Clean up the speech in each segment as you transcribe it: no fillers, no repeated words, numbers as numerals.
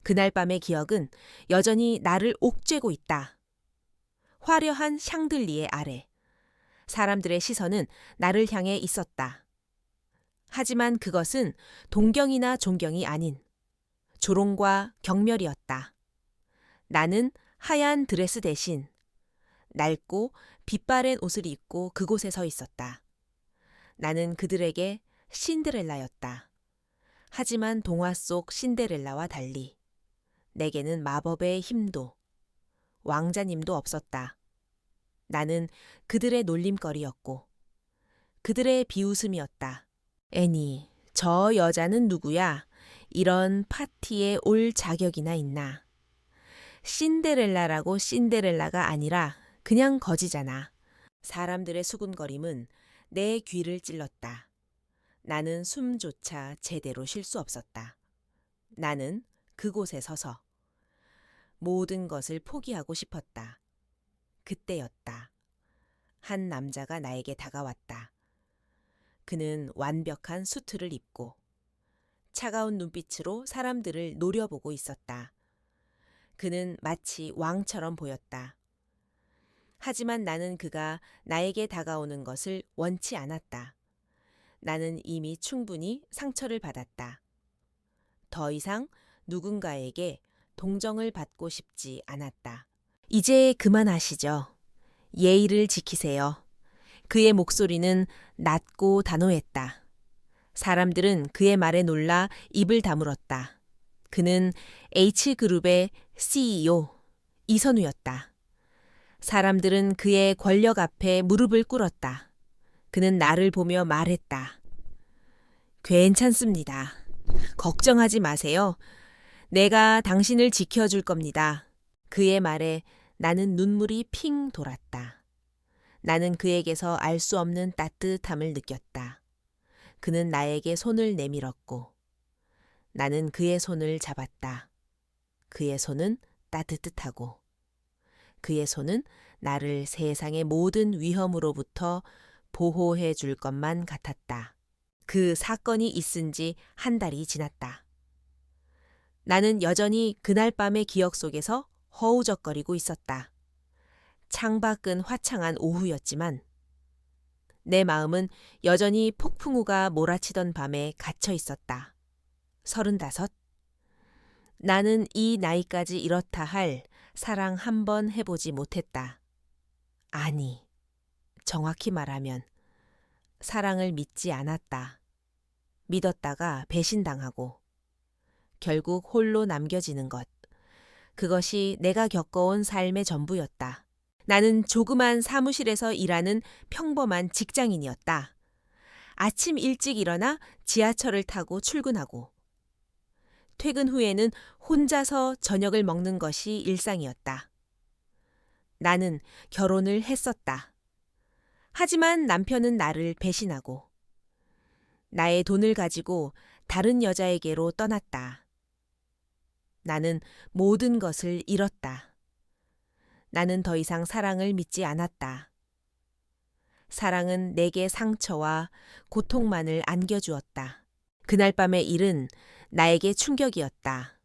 그날 밤의 기억은 여전히 나를 옥죄고 있다. 화려한 샹들리에 아래 사람들의 시선은 나를 향해 있었다. 하지만 그것은 동경이나 존경이 아닌 조롱과 경멸이었다. 나는 하얀 드레스 대신 낡고 빛바랜 옷을 입고 그곳에 서 있었다. 나는 그들에게 신데렐라였다. 하지만 동화 속 신데렐라와 달리 내게는 마법의 힘도 왕자님도 없었다. 나는 그들의 놀림거리였고 그들의 비웃음이었다. 애니, 저 여자는 누구야? 이런 파티에 올 자격이나 있나? 신데렐라라고 신데렐라가 아니라 그냥 거지잖아. 사람들의 수군거림은 내 귀를 찔렀다. 나는 숨조차 제대로 쉴 수 없었다. 나는 그곳에 서서 모든 것을 포기하고 싶었다. 그때였다. 한 남자가 나에게 다가왔다. 그는 완벽한 수트를 입고 차가운 눈빛으로 사람들을 노려보고 있었다. 그는 마치 왕처럼 보였다. 하지만 나는 그가 나에게 다가오는 것을 원치 않았다. 나는 이미 충분히 상처를 받았다. 더 이상 누군가에게 동정을 받고 싶지 않았다. 이제 그만하시죠. 예의를 지키세요. 그의 목소리는 낮고 단호했다. 사람들은 그의 말에 놀라 입을 다물었다. 그는 H그룹의 CEO 이선우였다. 사람들은 그의 권력 앞에 무릎을 꿇었다. 그는 나를 보며 말했다. 괜찮습니다. 걱정하지 마세요. 내가 당신을 지켜줄 겁니다. 그의 말에 나는 눈물이 핑 돌았다. 나는 그에게서 알 수 없는 따뜻함을 느꼈다. 그는 나에게 손을 내밀었고 나는 그의 손을 잡았다. 그의 손은 따뜻하고 그의 손은 나를 세상의 모든 위험으로부터 보호해 줄 것만 같았다. 그 사건이 있은 지 한 달이 지났다. 나는 여전히 그날 밤의 기억 속에서 허우적거리고 있었다. 창밖은 화창한 오후였지만 내 마음은 여전히 폭풍우가 몰아치던 밤에 갇혀 있었다. 35. 나는 이 나이까지 이렇다 할 사랑 한 번 해보지 못했다. 아니, 정확히 말하면 사랑을 믿지 않았다. 믿었다가 배신당하고 결국 홀로 남겨지는 것. 그것이 내가 겪어온 삶의 전부였다. 나는 조그만 사무실에서 일하는 평범한 직장인이었다. 아침 일찍 일어나 지하철을 타고 출근하고 퇴근 후에는 혼자서 저녁을 먹는 것이 일상이었다. 나는 결혼을 했었다. 하지만 남편은 나를 배신하고 나의 돈을 가지고 다른 여자에게로 떠났다. 나는 모든 것을 잃었다. 나는 더 이상 사랑을 믿지 않았다. 사랑은 내게 상처와 고통만을 안겨주었다. 그날 밤의 일은 나에게 충격이었다.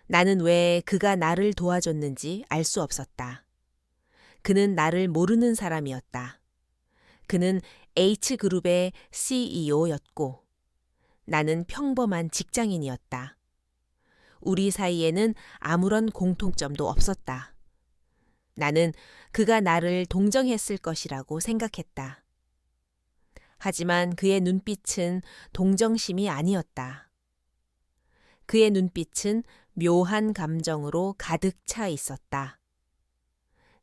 나는 왜 그가 나를 도와줬는지 알 수 없었다. 그는 나를 모르는 사람이었다. 그는 H그룹의 CEO였고 나는 평범한 직장인이었다. 우리 사이에는 아무런 공통점도 없었다. 나는 그가 나를 동정했을 것이라고 생각했다. 하지만 그의 눈빛은 동정심이 아니었다. 그의 눈빛은 묘한 감정으로 가득 차 있었다.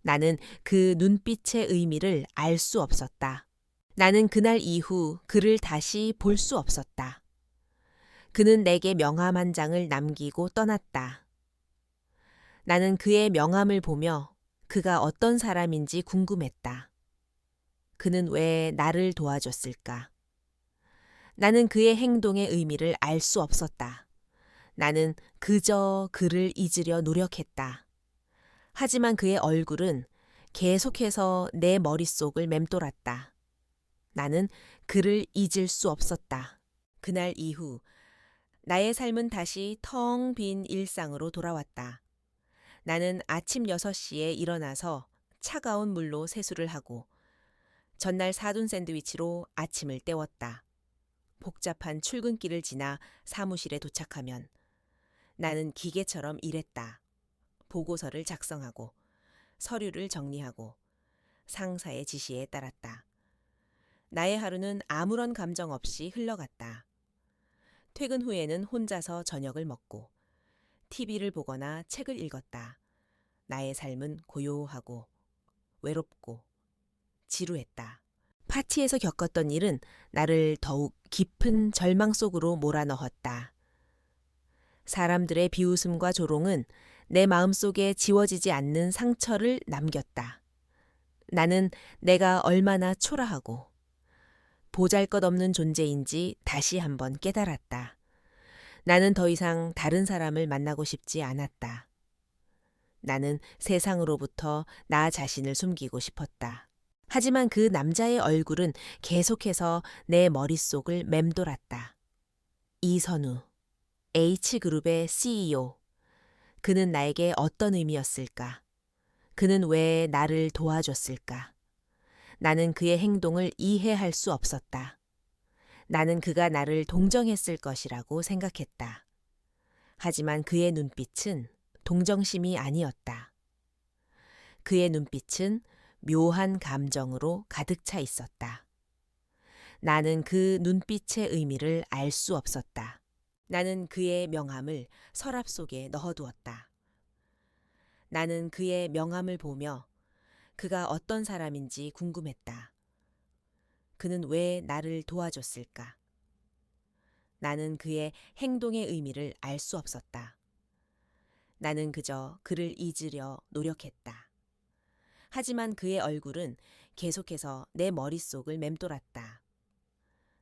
나는 그 눈빛의 의미를 알 수 없었다. 나는 그날 이후 그를 다시 볼 수 없었다. 그는 내게 명함 한 장을 남기고 떠났다. 나는 그의 명함을 보며 그가 어떤 사람인지 궁금했다. 그는 왜 나를 도와줬을까? 나는 그의 행동의 의미를 알 수 없었다. 나는 그저 그를 잊으려 노력했다. 하지만 그의 얼굴은 계속해서 내 머릿속을 맴돌았다. 나는 그를 잊을 수 없었다. 그날 이후 나의 삶은 다시 텅 빈 일상으로 돌아왔다. 나는 아침 6시에 일어나서 차가운 물로 세수를 하고 전날 사둔 샌드위치로 아침을 때웠다. 복잡한 출근길을 지나 사무실에 도착하면 나는 기계처럼 일했다. 보고서를 작성하고 서류를 정리하고 상사의 지시에 따랐다. 나의 하루는 아무런 감정 없이 흘러갔다. 퇴근 후에는 혼자서 저녁을 먹고 TV를 보거나 책을 읽었다. 나의 삶은 고요하고 외롭고 지루했다. 파티에서 겪었던 일은 나를 더욱 깊은 절망 속으로 몰아넣었다. 사람들의 비웃음과 조롱은 내 마음속에 지워지지 않는 상처를 남겼다. 나는 내가 얼마나 초라하고 보잘것없는 존재인지 다시 한번 깨달았다. 나는 더 이상 다른 사람을 만나고 싶지 않았다. 나는 세상으로부터 나 자신을 숨기고 싶었다. 하지만 그 남자의 얼굴은 계속해서 내 머릿속을 맴돌았다. 이선우, H그룹의 CEO. 그는 나에게 어떤 의미였을까? 그는 왜 나를 도와줬을까? 나는 그의 행동을 이해할 수 없었다. 나는 그가 나를 동정했을 것이라고 생각했다. 하지만 그의 눈빛은 동정심이 아니었다. 그의 눈빛은 묘한 감정으로 가득 차 있었다. 나는 그 눈빛의 의미를 알 수 없었다. 나는 그의 명함을 서랍 속에 넣어두었다. 나는 그의 명함을 보며 그가 어떤 사람인지 궁금했다. 그는 왜 나를 도와줬을까? 나는 그의 행동의 의미를 알 수 없었다. 나는 그저 그를 잊으려 노력했다. 하지만 그의 얼굴은 계속해서 내 머릿속을 맴돌았다.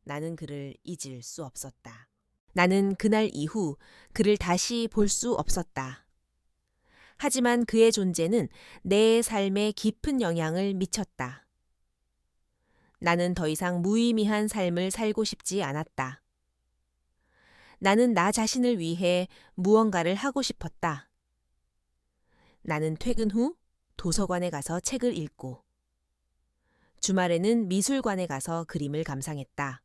나는 그를 잊을 수 없었다. 나는 그날 이후 그를 다시 볼 수 없었다. 하지만 그의 존재는 내 삶에 깊은 영향을 미쳤다. 나는 더 이상 무의미한 삶을 살고 싶지 않았다. 나는 나 자신을 위해 무언가를 하고 싶었다. 나는 퇴근 후 도서관에 가서 책을 읽고 주말에는 미술관에 가서 그림을 감상했다.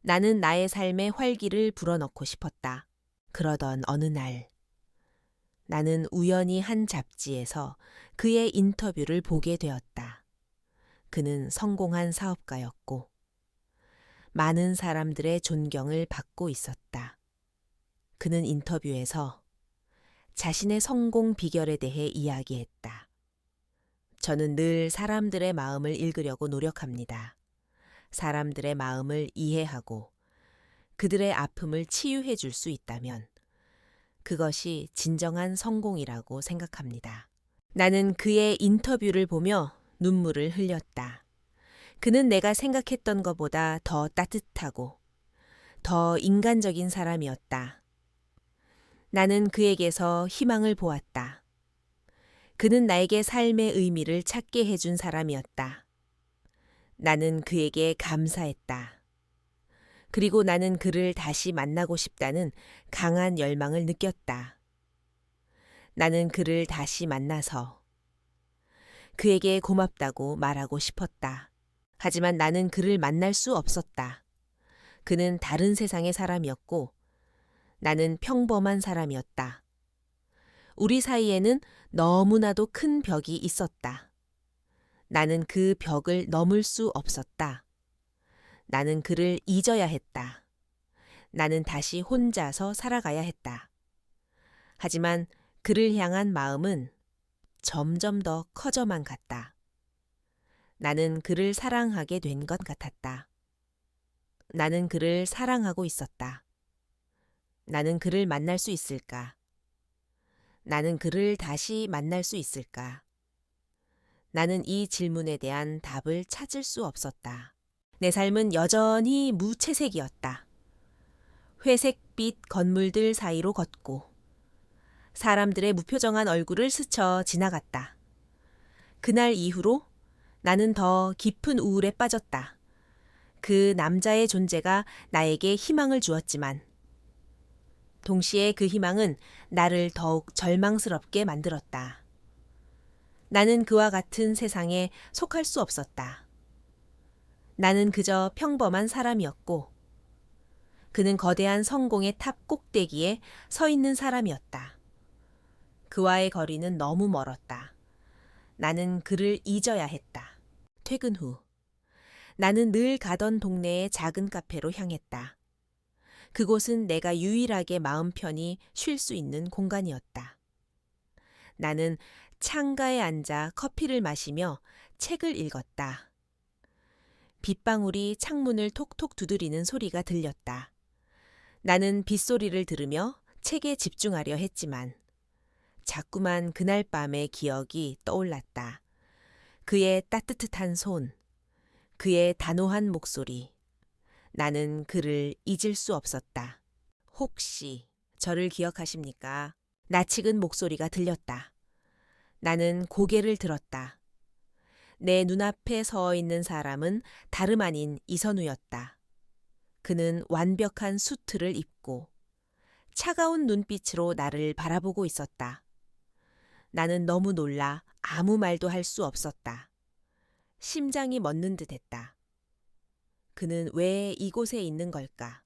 나는 나의 삶의 활기를 불어넣고 싶었다. 그러던 어느 날 나는 우연히 한 잡지에서 그의 인터뷰를 보게 되었다. 그는 성공한 사업가였고 많은 사람들의 존경을 받고 있었다. 그는 인터뷰에서 자신의 성공 비결에 대해 이야기했다. 저는 늘 사람들의 마음을 읽으려고 노력합니다. 사람들의 마음을 이해하고 그들의 아픔을 치유해 줄 수 있다면 그것이 진정한 성공이라고 생각합니다. 나는 그의 인터뷰를 보며 눈물을 흘렸다. 그는 내가 생각했던 것보다 더 따뜻하고 더 인간적인 사람이었다. 나는 그에게서 희망을 보았다. 그는 나에게 삶의 의미를 찾게 해준 사람이었다. 나는 그에게 감사했다. 그리고 나는 그를 다시 만나고 싶다는 강한 열망을 느꼈다. 나는 그를 다시 만나서 그에게 고맙다고 말하고 싶었다. 하지만 나는 그를 만날 수 없었다. 그는 다른 세상의 사람이었고 나는 평범한 사람이었다. 우리 사이에는 너무나도 큰 벽이 있었다. 나는 그 벽을 넘을 수 없었다. 나는 그를 잊어야 했다. 나는 다시 혼자서 살아가야 했다. 하지만 그를 향한 마음은 점점 더 커져만 갔다. 나는 그를 사랑하게 된 것 같았다. 나는 그를 사랑하고 있었다. 나는 그를 만날 수 있을까? 나는 그를 다시 만날 수 있을까? 나는 이 질문에 대한 답을 찾을 수 없었다. 내 삶은 여전히 무채색이었다. 회색빛 건물들 사이로 걷고 사람들의 무표정한 얼굴을 스쳐 지나갔다. 그날 이후로 나는 더 깊은 우울에 빠졌다. 그 남자의 존재가 나에게 희망을 주었지만 동시에 그 희망은 나를 더욱 절망스럽게 만들었다. 나는 그와 같은 세상에 속할 수 없었다. 나는 그저 평범한 사람이었고, 그는 거대한 성공의 탑 꼭대기에 서 있는 사람이었다. 그와의 거리는 너무 멀었다. 나는 그를 잊어야 했다. 퇴근 후, 나는 늘 가던 동네의 작은 카페로 향했다. 그곳은 내가 유일하게 마음 편히 쉴 수 있는 공간이었다. 나는 창가에 앉아 커피를 마시며 책을 읽었다. 빗방울이 창문을 톡톡 두드리는 소리가 들렸다. 나는 빗소리를 들으며 책에 집중하려 했지만 자꾸만 그날 밤의 기억이 떠올랐다. 그의 따뜻한 손, 그의 단호한 목소리. 나는 그를 잊을 수 없었다. 혹시 저를 기억하십니까? 낯익은 목소리가 들렸다. 나는 고개를 들었다. 내 눈앞에 서 있는 사람은 다름 아닌 이선우였다. 그는 완벽한 수트를 입고 차가운 눈빛으로 나를 바라보고 있었다. 나는 너무 놀라 아무 말도 할 수 없었다. 심장이 멎는 듯했다. 그는 왜 이곳에 있는 걸까?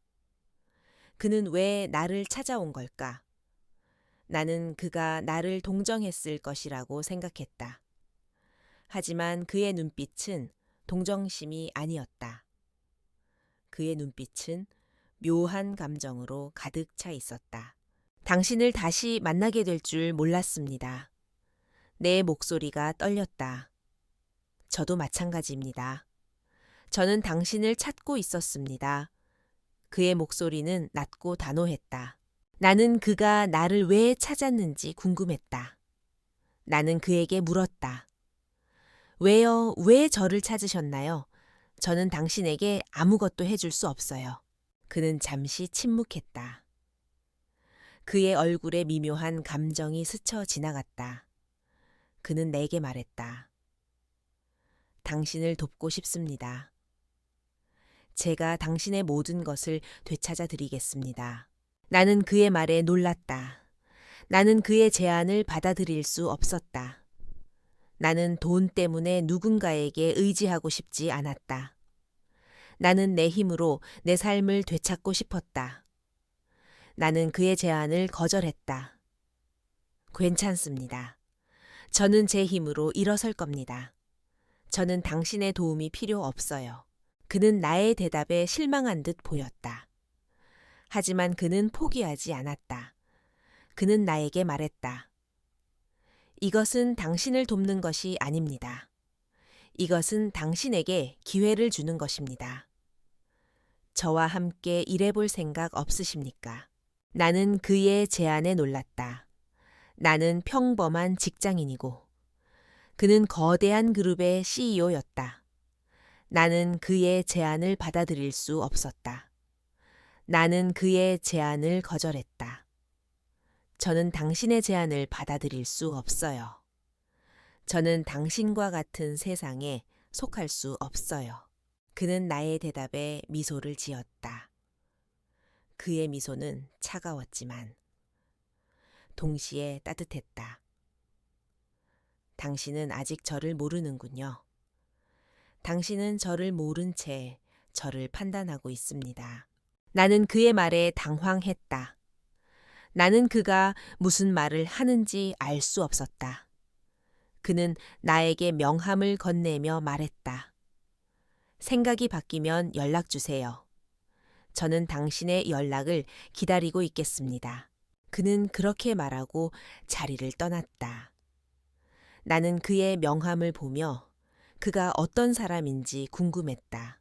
그는 왜 나를 찾아온 걸까? 나는 그가 나를 동정했을 것이라고 생각했다. 하지만 그의 눈빛은 동정심이 아니었다. 그의 눈빛은 묘한 감정으로 가득 차 있었다. 당신을 다시 만나게 될 줄 몰랐습니다. 내 목소리가 떨렸다. 저도 마찬가지입니다. 저는 당신을 찾고 있었습니다. 그의 목소리는 낮고 단호했다. 나는 그가 나를 왜 찾았는지 궁금했다. 나는 그에게 물었다. 왜요? 왜 저를 찾으셨나요? 저는 당신에게 아무것도 해줄 수 없어요. 그는 잠시 침묵했다. 그의 얼굴에 미묘한 감정이 스쳐 지나갔다. 그는 내게 말했다. 당신을 돕고 싶습니다. 제가 당신의 모든 것을 되찾아 드리겠습니다. 나는 그의 말에 놀랐다. 나는 그의 제안을 받아들일 수 없었다. 나는 돈 때문에 누군가에게 의지하고 싶지 않았다. 나는 내 힘으로 내 삶을 되찾고 싶었다. 나는 그의 제안을 거절했다. 괜찮습니다. 저는 제 힘으로 일어설 겁니다. 저는 당신의 도움이 필요 없어요. 그는 나의 대답에 실망한 듯 보였다. 하지만 그는 포기하지 않았다. 그는 나에게 말했다. 이것은 당신을 돕는 것이 아닙니다. 이것은 당신에게 기회를 주는 것입니다. 저와 함께 일해볼 생각 없으십니까? 나는 그의 제안에 놀랐다. 나는 평범한 직장인이고 그는 거대한 그룹의 CEO였다. 나는 그의 제안을 받아들일 수 없었다. 나는 그의 제안을 거절했다. 저는 당신의 제안을 받아들일 수 없어요. 저는 당신과 같은 세상에 속할 수 없어요. 그는 나의 대답에 미소를 지었다. 그의 미소는 차가웠지만 동시에 따뜻했다. 당신은 아직 저를 모르는군요. 당신은 저를 모른 채 저를 판단하고 있습니다. 나는 그의 말에 당황했다. 나는 그가 무슨 말을 하는지 알 수 없었다. 그는 나에게 명함을 건네며 말했다. 생각이 바뀌면 연락 주세요. 저는 당신의 연락을 기다리고 있겠습니다. 그는 그렇게 말하고 자리를 떠났다. 나는 그의 명함을 보며 그가 어떤 사람인지 궁금했다.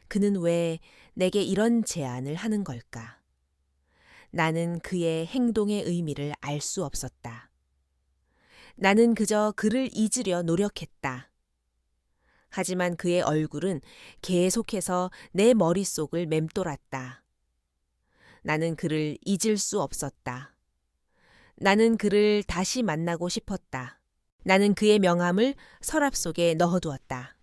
그는 왜 내게 이런 제안을 하는 걸까? 나는 그의 행동의 의미를 알 수 없었다. 나는 그저 그를 잊으려 노력했다. 하지만 그의 얼굴은 계속해서 내 머릿속을 맴돌았다. 나는 그를 잊을 수 없었다. 나는 그를 다시 만나고 싶었다. 나는 그의 명함을 서랍 속에 넣어두었다.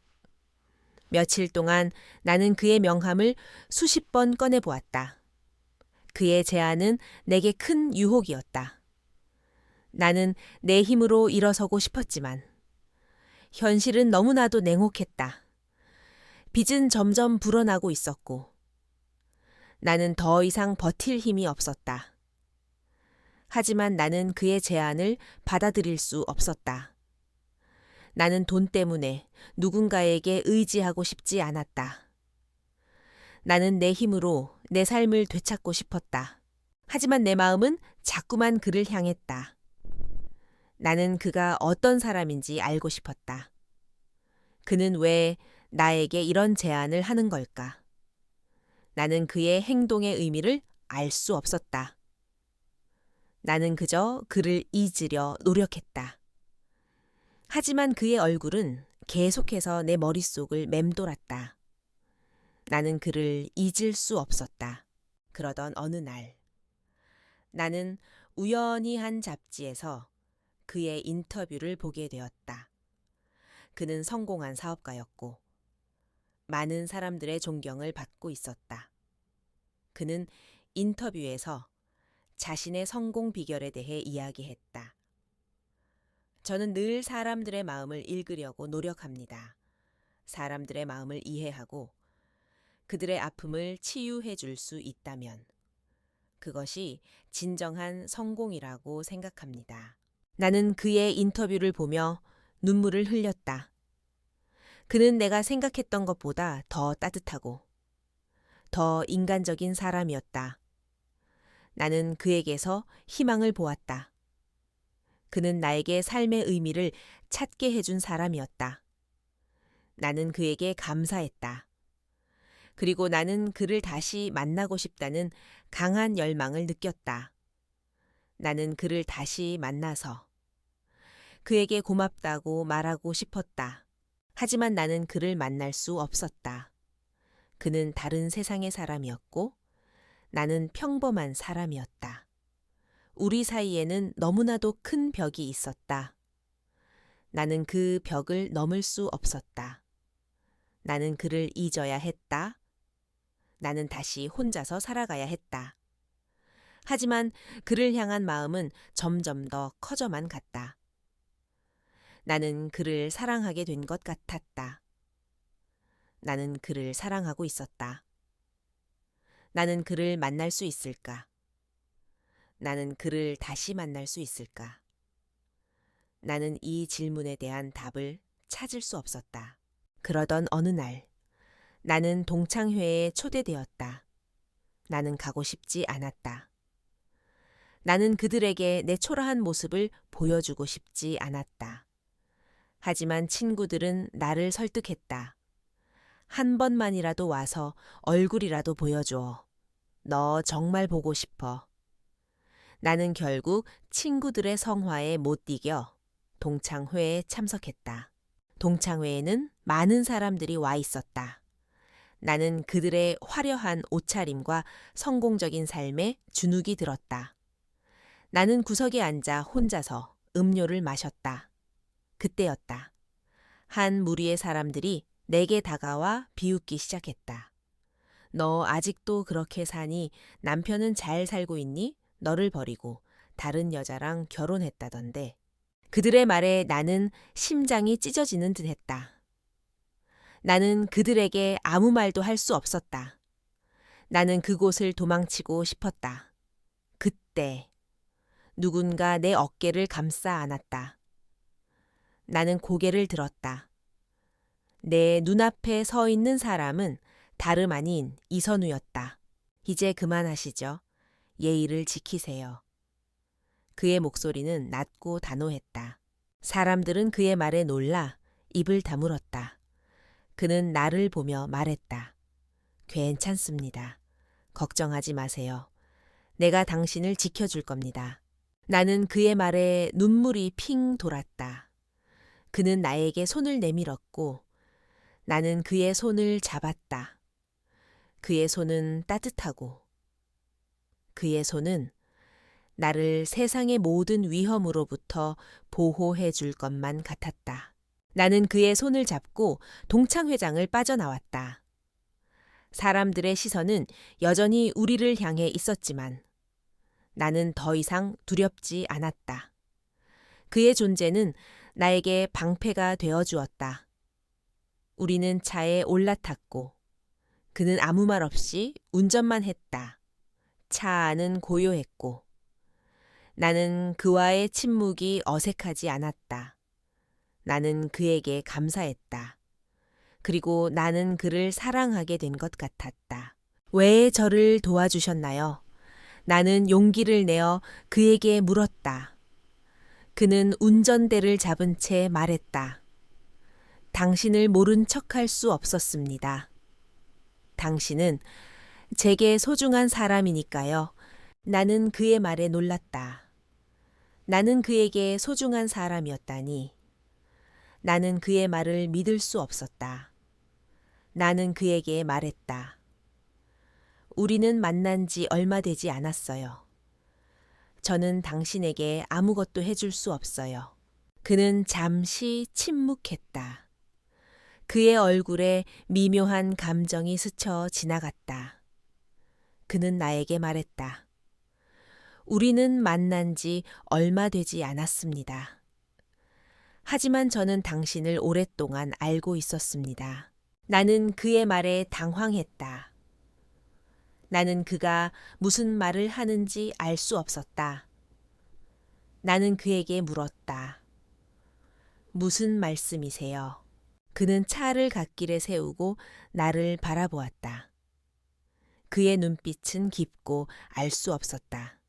며칠 동안 나는 그의 명함을 수십 번 꺼내보았다. 그의 제안은 내게 큰 유혹이었다. 나는 내 힘으로 일어서고 싶었지만 현실은 너무나도 냉혹했다. 빚은 점점 불어나고 있었고 나는 더 이상 버틸 힘이 없었다. 하지만 나는 그의 제안을 받아들일 수 없었다. 나는 돈 때문에 누군가에게 의지하고 싶지 않았다. 나는 내 힘으로 내 삶을 되찾고 싶었다. 하지만 내 마음은 자꾸만 그를 향했다. 나는 그가 어떤 사람인지 알고 싶었다. 그는 왜 나에게 이런 제안을 하는 걸까? 나는 그의 행동의 의미를 알 수 없었다. 나는 그저 그를 잊으려 노력했다. 하지만 그의 얼굴은 계속해서 내 머릿속을 맴돌았다. 나는 그를 잊을 수 없었다. 그러던 어느 날, 나는 우연히 한 잡지에서 그의 인터뷰를 보게 되었다. 그는 성공한 사업가였고, 많은 사람들의 존경을 받고 있었다. 그는 인터뷰에서 자신의 성공 비결에 대해 이야기했다. 저는 늘 사람들의 마음을 읽으려고 노력합니다. 사람들의 마음을 이해하고 그들의 아픔을 치유해 줄 수 있다면 그것이 진정한 성공이라고 생각합니다. 나는 그의 인터뷰를 보며 눈물을 흘렸다. 그는 내가 생각했던 것보다 더 따뜻하고 더 인간적인 사람이었다. 나는 그에게서 희망을 보았다. 그는 나에게 삶의 의미를 찾게 해준 사람이었다. 나는 그에게 감사했다. 그리고 나는 그를 다시 만나고 싶다는 강한 열망을 느꼈다. 나는 그를 다시 만나서 그에게 고맙다고 말하고 싶었다. 하지만 나는 그를 만날 수 없었다. 그는 다른 세상의 사람이었고 나는 평범한 사람이었다. 우리 사이에는 너무나도 큰 벽이 있었다. 나는 그 벽을 넘을 수 없었다. 나는 그를 잊어야 했다. 나는 다시 혼자서 살아가야 했다. 하지만 그를 향한 마음은 점점 더 커져만 갔다. 나는 그를 사랑하게 된 것 같았다. 나는 그를 사랑하고 있었다. 나는 그를 만날 수 있을까? 나는 그를 다시 만날 수 있을까? 나는 이 질문에 대한 답을 찾을 수 없었다. 그러던 어느 날, 나는 동창회에 초대되었다. 나는 가고 싶지 않았다. 나는 그들에게 내 초라한 모습을 보여주고 싶지 않았다. 하지만 친구들은 나를 설득했다. 한 번만이라도 와서 얼굴이라도 보여줘. 너 정말 보고 싶어. 나는 결국 친구들의 성화에 못 이겨 동창회에 참석했다. 동창회에는 많은 사람들이 와 있었다. 나는 그들의 화려한 옷차림과 성공적인 삶에 주눅이 들었다. 나는 구석에 앉아 혼자서 음료를 마셨다. 그때였다. 한 무리의 사람들이 내게 다가와 비웃기 시작했다. 너 아직도 그렇게 사니? 남편은 잘 살고 있니? 너를 버리고 다른 여자랑 결혼했다던데. 그들의 말에 나는 심장이 찢어지는 듯 했다. 나는 그들에게 아무 말도 할 수 없었다. 나는 그곳을 도망치고 싶었다. 그때 누군가 내 어깨를 감싸 안았다. 나는 고개를 들었다. 내 눈앞에 서 있는 사람은 다름 아닌 이선우였다. 이제 그만하시죠. 예의를 지키세요. 그의 목소리는 낮고 단호했다. 사람들은 그의 말에 놀라 입을 다물었다. 그는 나를 보며 말했다. 괜찮습니다. 걱정하지 마세요. 내가 당신을 지켜줄 겁니다. 나는 그의 말에 눈물이 핑 돌았다. 그는 나에게 손을 내밀었고 나는 그의 손을 잡았다. 그의 손은 따뜻하고 그의 손은 나를 세상의 모든 위험으로부터 보호해 줄 것만 같았다. 나는 그의 손을 잡고 동창회장을 빠져나왔다. 사람들의 시선은 여전히 우리를 향해 있었지만 나는 더 이상 두렵지 않았다. 그의 존재는 나에게 방패가 되어 주었다. 우리는 차에 올라탔고 그는 아무 말 없이 운전만 했다. 차 안은 고요했고 나는 그와의 침묵이 어색하지 않았다. 나는 그에게 감사했다. 그리고 나는 그를 사랑하게 된 것 같았다. 왜 저를 도와주셨나요? 나는 용기를 내어 그에게 물었다. 그는 운전대를 잡은 채 말했다. 당신을 모른 척할 수 없었습니다. 당신은 제게 소중한 사람이니까요. 나는 그의 말에 놀랐다. 나는 그에게 소중한 사람이었다니. 나는 그의 말을 믿을 수 없었다. 나는 그에게 말했다. 우리는 만난 지 얼마 되지 않았어요. 저는 당신에게 아무것도 해줄 수 없어요. 그는 잠시 침묵했다. 그의 얼굴에 미묘한 감정이 스쳐 지나갔다. 그는 나에게 말했다. 우리는 만난 지 얼마 되지 않았습니다. 하지만 저는 당신을 오랫동안 알고 있었습니다. 나는 그의 말에 당황했다. 나는 그가 무슨 말을 하는지 알 수 없었다. 나는 그에게 물었다. 무슨 말씀이세요? 그는 차를 갓길에 세우고 나를 바라보았다. 그의 눈빛은 깊고 알 수 없었다.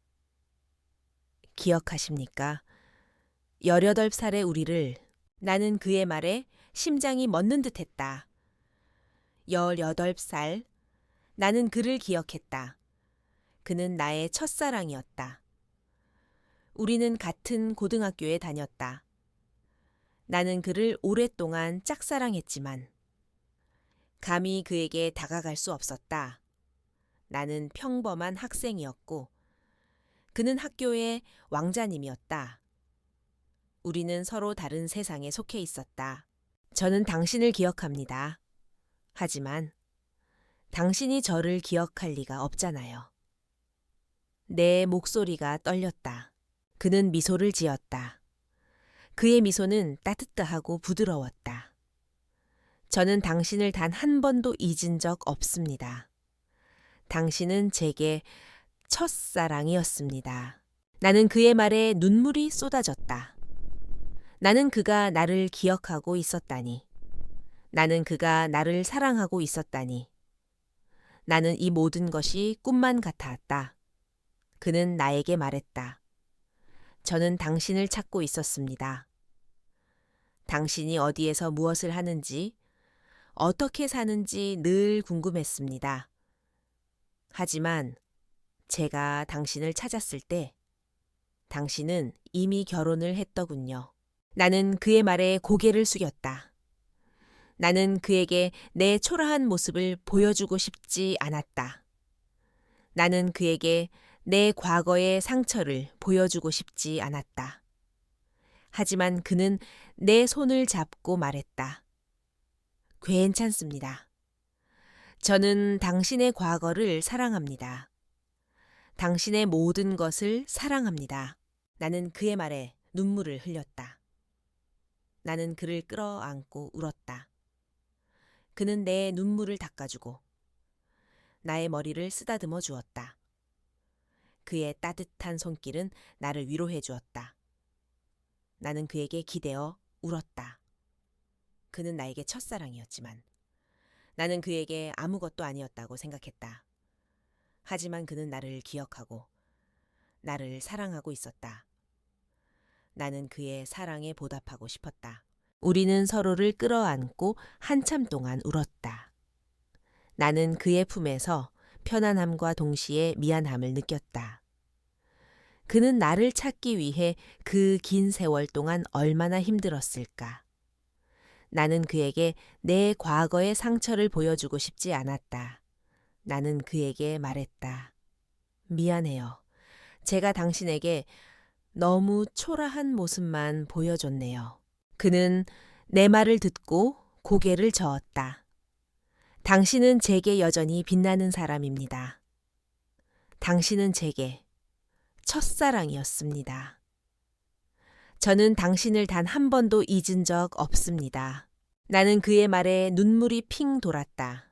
기억하십니까? 18살의 우리를. 나는 그의 말에 심장이 멎는 듯했다. 18살. 나는 그를 기억했다. 그는 나의 첫사랑이었다. 우리는 같은 고등학교에 다녔다. 나는 그를 오랫동안 짝사랑했지만 감히 그에게 다가갈 수 없었다. 나는 평범한 학생이었고 그는 학교의 왕자님이었다. 우리는 서로 다른 세상에 속해 있었다. 저는 당신을 기억합니다. 하지만 당신이 저를 기억할 리가 없잖아요. 내 목소리가 떨렸다. 그는 미소를 지었다. 그의 미소는 따뜻하고 부드러웠다. 저는 당신을 단 한 번도 잊은 적 없습니다. 당신은 제게 첫사랑이었습니다. 나는 그의 말에 눈물이 쏟아졌다. 나는 그가 나를 기억하고 있었다니. 나는 그가 나를 사랑하고 있었다니. 나는 이 모든 것이 꿈만 같았다. 그는 나에게 말했다. 저는 당신을 찾고 있었습니다. 당신이 어디에서 무엇을 하는지, 어떻게 사는지 늘 궁금했습니다. 하지만 제가 당신을 찾았을 때 당신은 이미 결혼을 했더군요. 나는 그의 말에 고개를 숙였다. 나는 그에게 내 초라한 모습을 보여주고 싶지 않았다. 나는 그에게 내 과거의 상처를 보여주고 싶지 않았다. 하지만 그는 내 손을 잡고 말했다. 괜찮습니다. 저는 당신의 과거를 사랑합니다. 당신의 모든 것을 사랑합니다. 나는 그의 말에 눈물을 흘렸다. 나는 그를 끌어안고 울었다. 그는 내 눈물을 닦아주고 나의 머리를 쓰다듬어 주었다. 그의 따뜻한 손길은 나를 위로해 주었다. 나는 그에게 기대어 울었다. 그는 나에게 첫사랑이었지만 나는 그에게 아무것도 아니었다고 생각했다. 하지만 그는 나를 기억하고 나를 사랑하고 있었다. 나는 그의 사랑에 보답하고 싶었다. 우리는 서로를 끌어안고 한참 동안 울었다. 나는 그의 품에서 편안함과 동시에 미안함을 느꼈다. 그는 나를 찾기 위해 그 긴 세월 동안 얼마나 힘들었을까. 나는 그에게 내 과거의 상처를 보여주고 싶지 않았다. 나는 그에게 말했다. 미안해요. 제가 당신에게 너무 초라한 모습만 보여줬네요. 그는 내 말을 듣고 고개를 저었다. 당신은 제게 여전히 빛나는 사람입니다. 당신은 제게 첫사랑이었습니다. 저는 당신을 단 한 번도 잊은 적 없습니다. 나는 그의 말에 눈물이 핑 돌았다.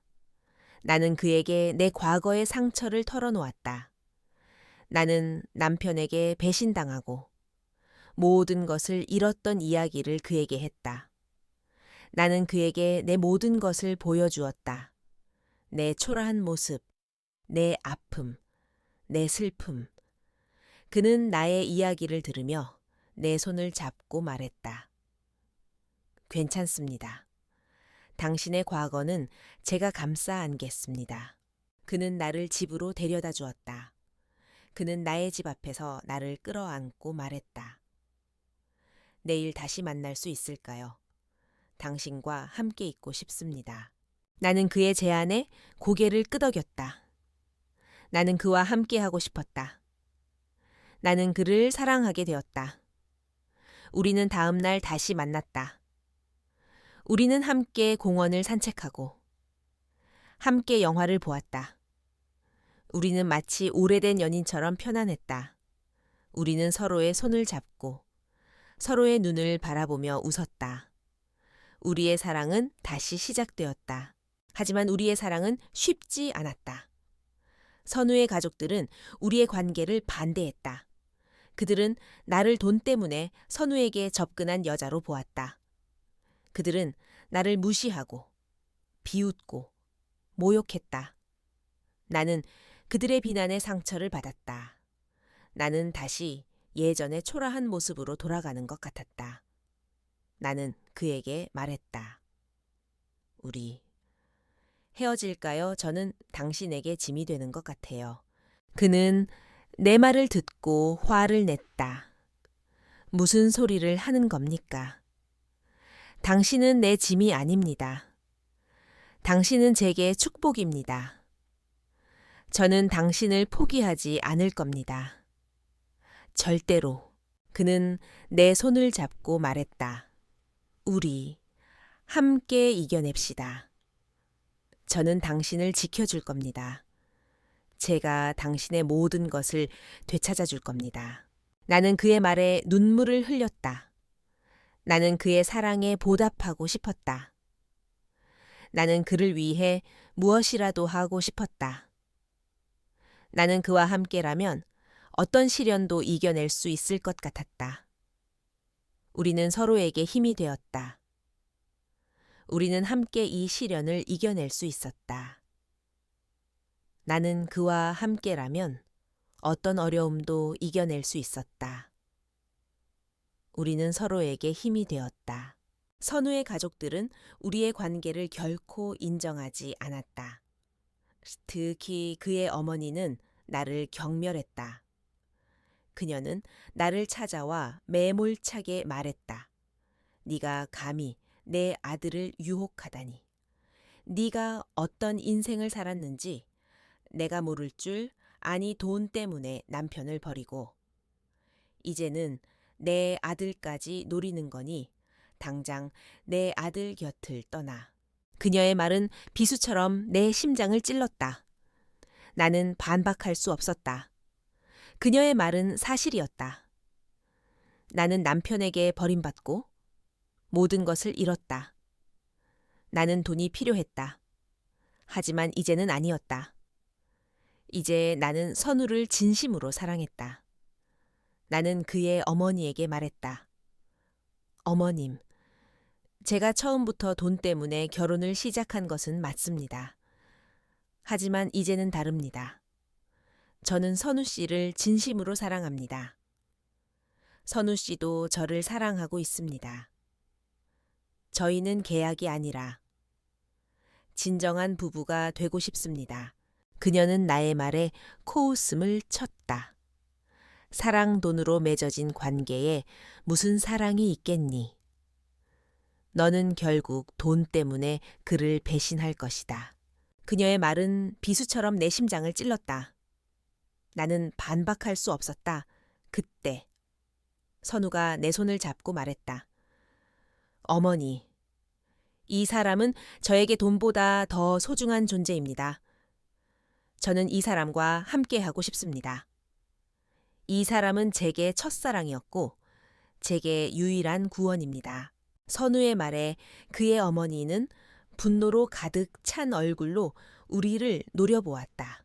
나는 그에게 내 과거의 상처를 털어놓았다. 나는 남편에게 배신당하고 모든 것을 잃었던 이야기를 그에게 했다. 나는 그에게 내 모든 것을 보여주었다. 내 초라한 모습, 내 아픔, 내 슬픔. 그는 나의 이야기를 들으며 내 손을 잡고 말했다. 괜찮습니다. 당신의 과거는 제가 감싸 안겠습니다. 그는 나를 집으로 데려다 주었다. 그는 나의 집 앞에서 나를 끌어안고 말했다. 내일 다시 만날 수 있을까요? 당신과 함께 있고 싶습니다. 나는 그의 제안에 고개를 끄덕였다. 나는 그와 함께 하고 싶었다. 나는 그를 사랑하게 되었다. 우리는 다음 날 다시 만났다. 우리는 함께 공원을 산책하고 함께 영화를 보았다. 우리는 마치 오래된 연인처럼 편안했다. 우리는 서로의 손을 잡고 서로의 눈을 바라보며 웃었다. 우리의 사랑은 다시 시작되었다. 하지만 우리의 사랑은 쉽지 않았다. 선우의 가족들은 우리의 관계를 반대했다. 그들은 나를 돈 때문에 선우에게 접근한 여자로 보았다. 그들은 나를 무시하고 비웃고 모욕했다. 나는 그들의 비난에 상처를 받았다. 나는 다시 예전의 초라한 모습으로 돌아가는 것 같았다. 나는 그에게 말했다. 우리 헤어질까요? 저는 당신에게 짐이 되는 것 같아요. 그는 내 말을 듣고 화를 냈다. 무슨 소리를 하는 겁니까? 당신은 내 짐이 아닙니다. 당신은 제게 축복입니다. 저는 당신을 포기하지 않을 겁니다. 절대로. 그는 내 손을 잡고 말했다. 우리 함께 이겨냅시다. 저는 당신을 지켜줄 겁니다. 제가 당신의 모든 것을 되찾아 줄 겁니다. 나는 그의 말에 눈물을 흘렸다. 나는 그의 사랑에 보답하고 싶었다. 나는 그를 위해 무엇이라도 하고 싶었다. 나는 그와 함께라면 어떤 시련도 이겨낼 수 있을 것 같았다. 우리는 서로에게 힘이 되었다. 우리는 함께 이 시련을 이겨낼 수 있었다. 나는 그와 함께라면 어떤 어려움도 이겨낼 수 있었다. 우리는 서로에게 힘이 되었다. 선우의 가족들은 우리의 관계를 결코 인정하지 않았다. 특히 그의 어머니는 나를 경멸했다. 그녀는 나를 찾아와 매몰차게 말했다. 네가 감히 내 아들을 유혹하다니. 네가 어떤 인생을 살았는지 내가 모를 줄 아니 돈 때문에 남편을 버리고 이제는 내 아들까지 노리는 거니 당장 내 아들 곁을 떠나. 그녀의 말은 비수처럼 내 심장을 찔렀다. 나는 반박할 수 없었다. 그녀의 말은 사실이었다. 나는 남편에게 버림받고 모든 것을 잃었다. 나는 돈이 필요했다. 하지만 이제는 아니었다. 이제 나는 선우를 진심으로 사랑했다. 나는 그의 어머니에게 말했다. 어머님, 제가 처음부터 돈 때문에 결혼을 시작한 것은 맞습니다. 하지만 이제는 다릅니다. 저는 선우 씨를 진심으로 사랑합니다. 선우 씨도 저를 사랑하고 있습니다. 저희는 계약이 아니라 진정한 부부가 되고 싶습니다. 그녀는 나의 말에 코웃음을 쳤다. 사랑 돈으로 맺어진 관계에 무슨 사랑이 있겠니? 너는 결국 돈 때문에 그를 배신할 것이다. 그녀의 말은 비수처럼 내 심장을 찔렀다. 나는 반박할 수 없었다. 그때 선우가 내 손을 잡고 말했다. 어머니, 이 사람은 저에게 돈보다 더 소중한 존재입니다. 저는 이 사람과 함께하고 싶습니다. 이 사람은 제게 첫사랑이었고 제게 유일한 구원입니다. 선우의 말에 그의 어머니는 분노로 가득 찬 얼굴로 우리를 노려보았다.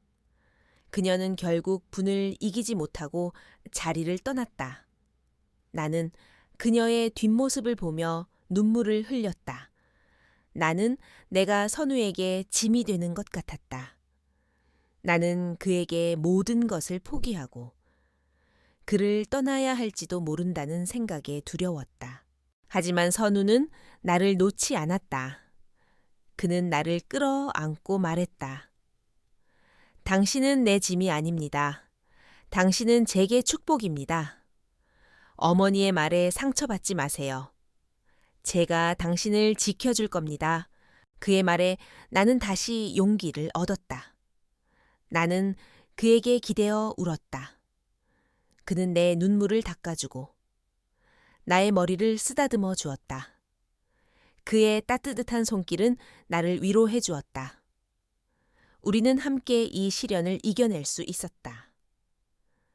그녀는 결국 분을 이기지 못하고 자리를 떠났다. 나는 그녀의 뒷모습을 보며 눈물을 흘렸다. 나는 내가 선우에게 짐이 되는 것 같았다. 나는 그에게 모든 것을 포기하고 그를 떠나야 할지도 모른다는 생각에 두려웠다. 하지만 선우는 나를 놓지 않았다. 그는 나를 끌어안고 말했다. 당신은 내 짐이 아닙니다. 당신은 제게 축복입니다. 어머니의 말에 상처받지 마세요. 제가 당신을 지켜줄 겁니다. 그의 말에 나는 다시 용기를 얻었다. 나는 그에게 기대어 울었다. 그는 내 눈물을 닦아주고 나의 머리를 쓰다듬어 주었다. 그의 따뜻한 손길은 나를 위로해 주었다. 우리는 함께 이 시련을 이겨낼 수 있었다.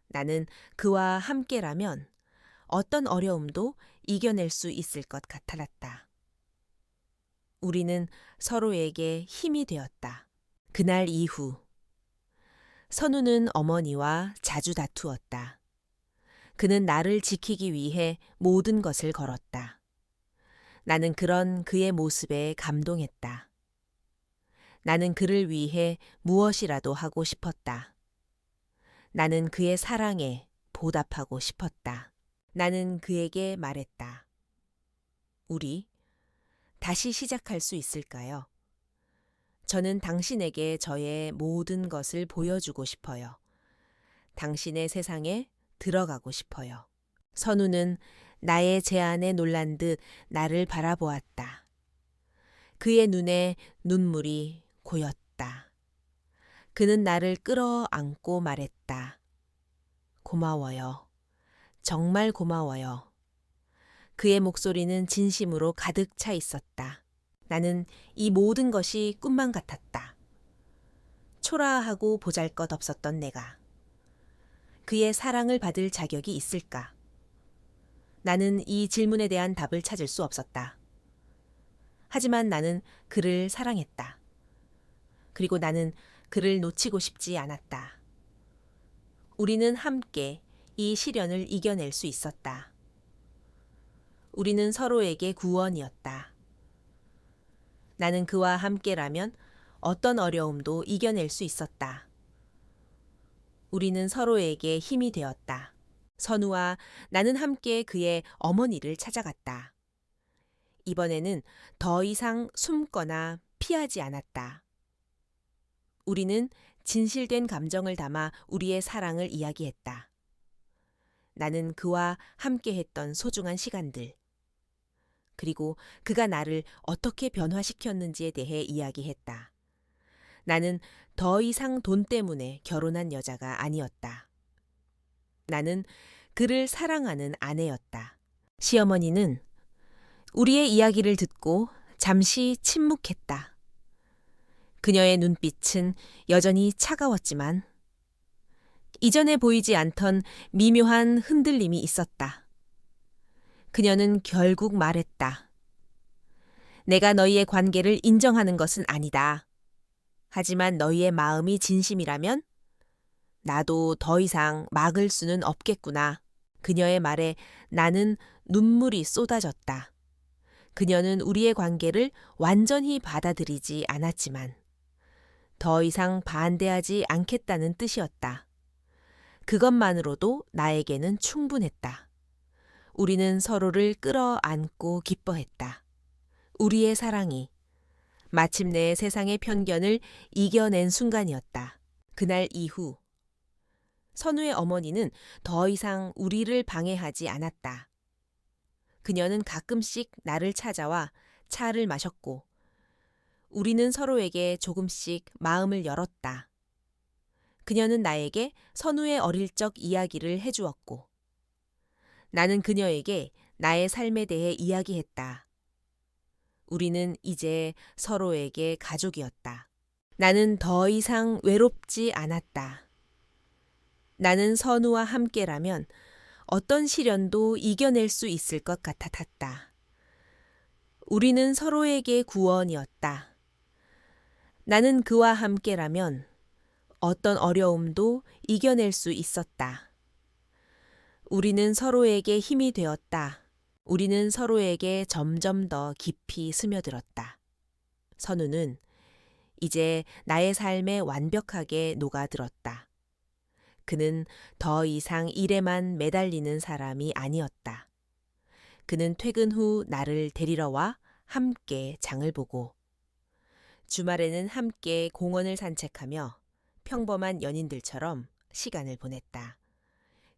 나는 그와 함께라면 어떤 어려움도 이겨낼 수 있을 것 같았다. 우리는 서로에게 힘이 되었다. 그날 이후 선우는 어머니와 자주 다투었다. 그는 나를 지키기 위해 모든 것을 걸었다. 나는 그런 그의 모습에 감동했다. 나는 그를 위해 무엇이라도 하고 싶었다. 나는 그의 사랑에 보답하고 싶었다. 나는 그에게 말했다. 우리 다시 시작할 수 있을까요? 저는 당신에게 저의 모든 것을 보여주고 싶어요. 당신의 세상에 들어가고 싶어요. 선우는 나의 제안에 놀란 듯 나를 바라보았다. 그의 눈에 눈물이 고였다. 그는 나를 끌어안고 말했다. 고마워요. 정말 고마워요. 그의 목소리는 진심으로 가득 차 있었다. 나는 이 모든 것이 꿈만 같았다. 초라하고 보잘것없었던 내가 그의 사랑을 받을 자격이 있을까? 나는 이 질문에 대한 답을 찾을 수 없었다. 하지만 나는 그를 사랑했다. 그리고 나는 그를 놓치고 싶지 않았다. 우리는 함께 이 시련을 이겨낼 수 있었다. 우리는 서로에게 구원이었다. 나는 그와 함께라면 어떤 어려움도 이겨낼 수 있었다. 우리는 서로에게 힘이 되었다. 선우와 나는 함께 그의 어머니를 찾아갔다. 이번에는 더 이상 숨거나 피하지 않았다. 우리는 진실된 감정을 담아 우리의 사랑을 이야기했다. 나는 그와 함께했던 소중한 시간들, 그리고 그가 나를 어떻게 변화시켰는지에 대해 이야기했다. 나는 더 이상 돈 때문에 결혼한 여자가 아니었다. 나는 그를 사랑하는 아내였다. 시어머니는 우리의 이야기를 듣고 잠시 침묵했다. 그녀의 눈빛은 여전히 차가웠지만 이전에 보이지 않던 미묘한 흔들림이 있었다. 그녀는 결국 말했다. 내가 너희의 관계를 인정하는 것은 아니다. 하지만 너희의 마음이 진심이라면 나도 더 이상 막을 수는 없겠구나. 그녀의 말에 나는 눈물이 쏟아졌다. 그녀는 우리의 관계를 완전히 받아들이지 않았지만 더 이상 반대하지 않겠다는 뜻이었다. 그것만으로도 나에게는 충분했다. 우리는 서로를 끌어안고 기뻐했다. 우리의 사랑이 마침내 세상의 편견을 이겨낸 순간이었다. 그날 이후 선우의 어머니는 더 이상 우리를 방해하지 않았다. 그녀는 가끔씩 나를 찾아와 차를 마셨고 우리는 서로에게 조금씩 마음을 열었다. 그녀는 나에게 선우의 어릴 적 이야기를 해주었고 나는 그녀에게 나의 삶에 대해 이야기했다. 우리는 이제 서로에게 가족이었다. 나는 더 이상 외롭지 않았다. 나는 선우와 함께라면 어떤 시련도 이겨낼 수 있을 것 같았다. 우리는 서로에게 구원이었다. 나는 그와 함께라면 어떤 어려움도 이겨낼 수 있었다. 우리는 서로에게 힘이 되었다. 우리는 서로에게 점점 더 깊이 스며들었다. 선우는 이제 나의 삶에 완벽하게 녹아들었다. 그는 더 이상 일에만 매달리는 사람이 아니었다. 그는 퇴근 후 나를 데리러 와 함께 장을 보고, 주말에는 함께 공원을 산책하며 평범한 연인들처럼 시간을 보냈다.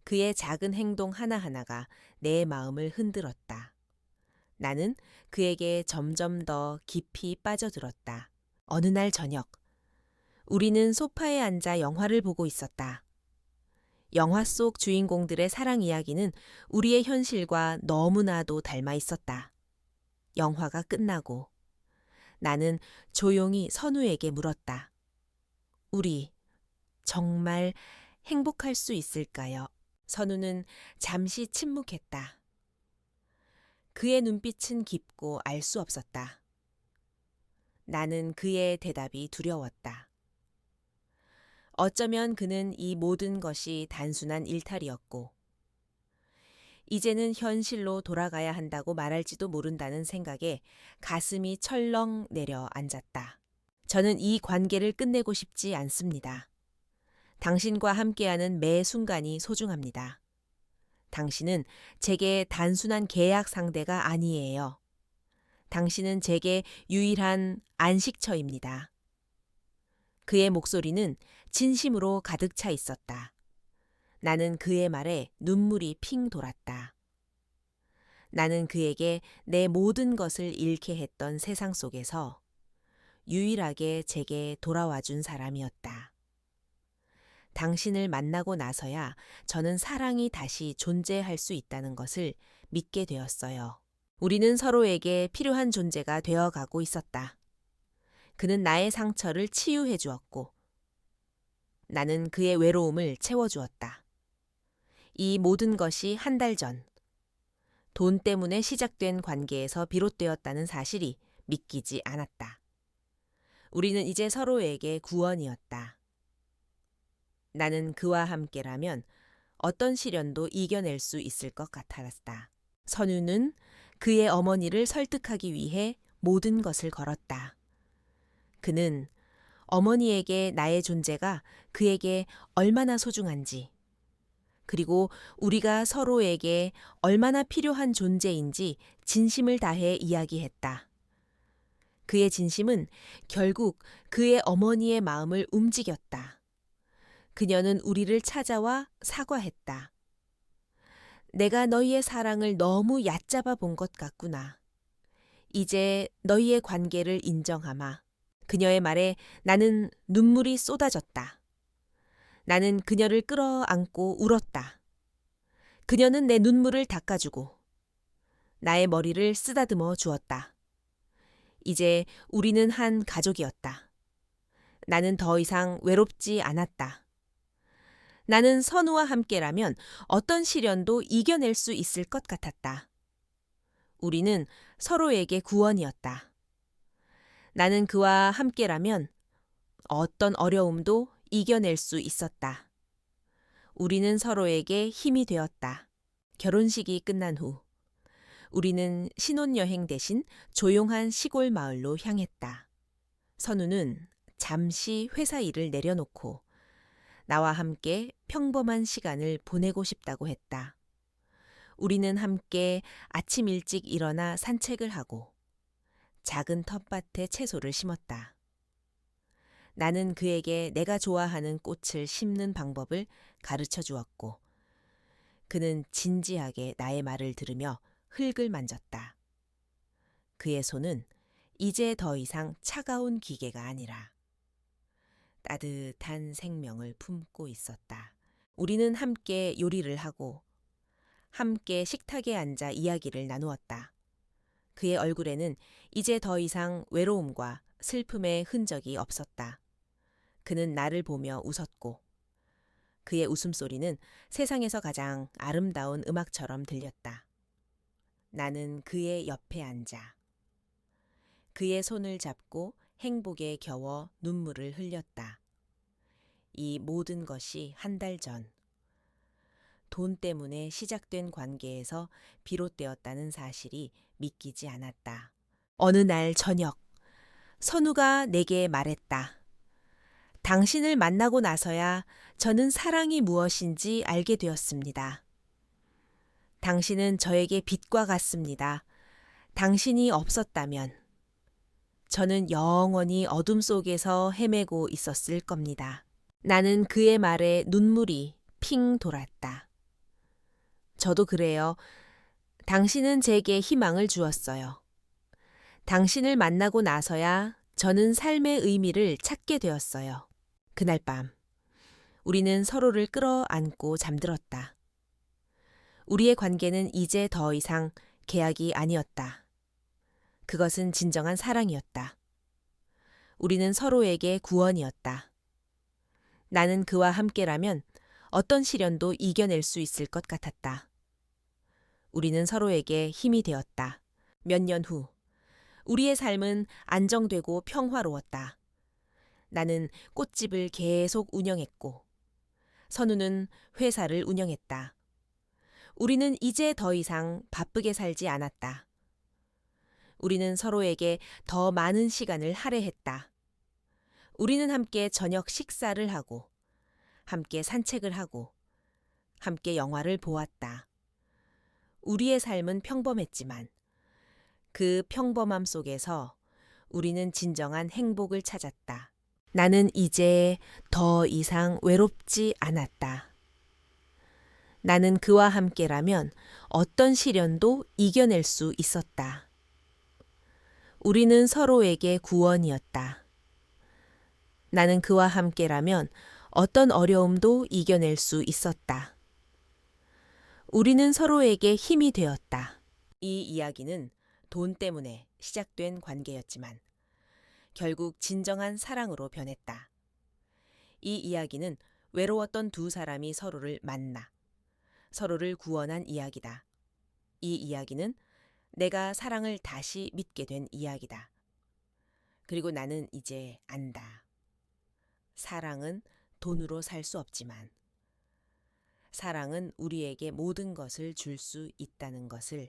그의 작은 행동 하나하나가 내 마음을 흔들었다. 나는 그에게 점점 더 깊이 빠져들었다. 어느 날 저녁, 우리는 소파에 앉아 영화를 보고 있었다. 영화 속 주인공들의 사랑 이야기는 우리의 현실과 너무나도 닮아 있었다. 영화가 끝나고 나는 조용히 선우에게 물었다. 우리 정말 행복할 수 있을까요? 선우는 잠시 침묵했다. 그의 눈빛은 깊고 알 수 없었다. 나는 그의 대답이 두려웠다. 어쩌면 그는 이 모든 것이 단순한 일탈이었고, 이제는 현실로 돌아가야 한다고 말할지도 모른다는 생각에 가슴이 철렁 내려앉았다. 저는 이 관계를 끝내고 싶지 않습니다. 당신과 함께하는 매 순간이 소중합니다. 당신은 제게 단순한 계약 상대가 아니에요. 당신은 제게 유일한 안식처입니다. 그의 목소리는 진심으로 가득 차 있었다. 나는 그의 말에 눈물이 핑 돌았다. 나는 그에게 내 모든 것을 잃게 했던 세상 속에서 유일하게 제게 돌아와 준 사람이었다. 당신을 만나고 나서야 저는 사랑이 다시 존재할 수 있다는 것을 믿게 되었어요. 우리는 서로에게 필요한 존재가 되어가고 있었다. 그는 나의 상처를 치유해 주었고, 나는 그의 외로움을 채워주었다. 이 모든 것이 한 달 전, 돈 때문에 시작된 관계에서 비롯되었다는 사실이 믿기지 않았다. 우리는 이제 서로에게 구원이었다. 나는 그와 함께라면 어떤 시련도 이겨낼 수 있을 것 같았다. 선우는 그의 어머니를 설득하기 위해 모든 것을 걸었다. 그는 어머니에게 나의 존재가 그에게 얼마나 소중한지, 그리고 우리가 서로에게 얼마나 필요한 존재인지 진심을 다해 이야기했다. 그의 진심은 결국 그의 어머니의 마음을 움직였다. 그녀는 우리를 찾아와 사과했다. 내가 너희의 사랑을 너무 얕잡아 본 것 같구나. 이제 너희의 관계를 인정하마. 그녀의 말에 나는 눈물이 쏟아졌다. 나는 그녀를 끌어안고 울었다. 그녀는 내 눈물을 닦아주고 나의 머리를 쓰다듬어 주었다. 이제 우리는 한 가족이었다. 나는 더 이상 외롭지 않았다. 나는 선우와 함께라면 어떤 시련도 이겨낼 수 있을 것 같았다. 우리는 서로에게 구원이었다. 나는 그와 함께라면 어떤 어려움도 이겨낼 수 있었다. 우리는 서로에게 힘이 되었다. 결혼식이 끝난 후 우리는 신혼여행 대신 조용한 시골 마을로 향했다. 선우는 잠시 회사 일을 내려놓고 나와 함께 평범한 시간을 보내고 싶다고 했다. 우리는 함께 아침 일찍 일어나 산책을 하고 작은 텃밭에 채소를 심었다. 나는 그에게 내가 좋아하는 꽃을 심는 방법을 가르쳐 주었고, 그는 진지하게 나의 말을 들으며 흙을 만졌다. 그의 손은 이제 더 이상 차가운 기계가 아니라 따뜻한 생명을 품고 있었다. 우리는 함께 요리를 하고 함께 식탁에 앉아 이야기를 나누었다. 그의 얼굴에는 이제 더 이상 외로움과 슬픔의 흔적이 없었다. 그는 나를 보며 웃었고 그의 웃음소리는 세상에서 가장 아름다운 음악처럼 들렸다. 나는 그의 옆에 앉아 그의 손을 잡고 행복에 겨워 눈물을 흘렸다. 이 모든 것이 한 달 전, 돈 때문에 시작된 관계에서 비롯되었다는 사실이 믿기지 않았다. 어느 날 저녁, 선우가 내게 말했다. 당신을 만나고 나서야 저는 사랑이 무엇인지 알게 되었습니다. 당신은 저에게 빛과 같습니다. 당신이 없었다면 저는 영원히 어둠 속에서 헤매고 있었을 겁니다. 나는 그의 말에 눈물이 핑 돌았다. 저도 그래요. 당신은 제게 희망을 주었어요. 당신을 만나고 나서야 저는 삶의 의미를 찾게 되었어요. 그날 밤, 우리는 서로를 끌어안고 잠들었다. 우리의 관계는 이제 더 이상 계약이 아니었다. 그것은 진정한 사랑이었다. 우리는 서로에게 구원이었다. 나는 그와 함께라면 어떤 시련도 이겨낼 수 있을 것 같았다. 우리는 서로에게 힘이 되었다. 몇 년 후, 우리의 삶은 안정되고 평화로웠다. 나는 꽃집을 계속 운영했고, 선우는 회사를 운영했다. 우리는 이제 더 이상 바쁘게 살지 않았다. 우리는 서로에게 더 많은 시간을 할애했다. 우리는 함께 저녁 식사를 하고, 함께 산책을 하고, 함께 영화를 보았다. 우리의 삶은 평범했지만 그 평범함 속에서 우리는 진정한 행복을 찾았다. 나는 이제 더 이상 외롭지 않았다. 나는 그와 함께라면 어떤 시련도 이겨낼 수 있었다. 우리는 서로에게 구원이었다. 나는 그와 함께라면 어떤 어려움도 이겨낼 수 있었다. 우리는 서로에게 힘이 되었다. 이 이야기는 돈 때문에 시작된 관계였지만 결국 진정한 사랑으로 변했다. 이 이야기는 외로웠던 두 사람이 서로를 만나 서로를 구원한 이야기다. 이 이야기는 내가 사랑을 다시 믿게 된 이야기다. 그리고 나는 이제 안다. 사랑은 돈으로 살 수 없지만 사랑은 우리에게 모든 것을 줄 수 있다는 것을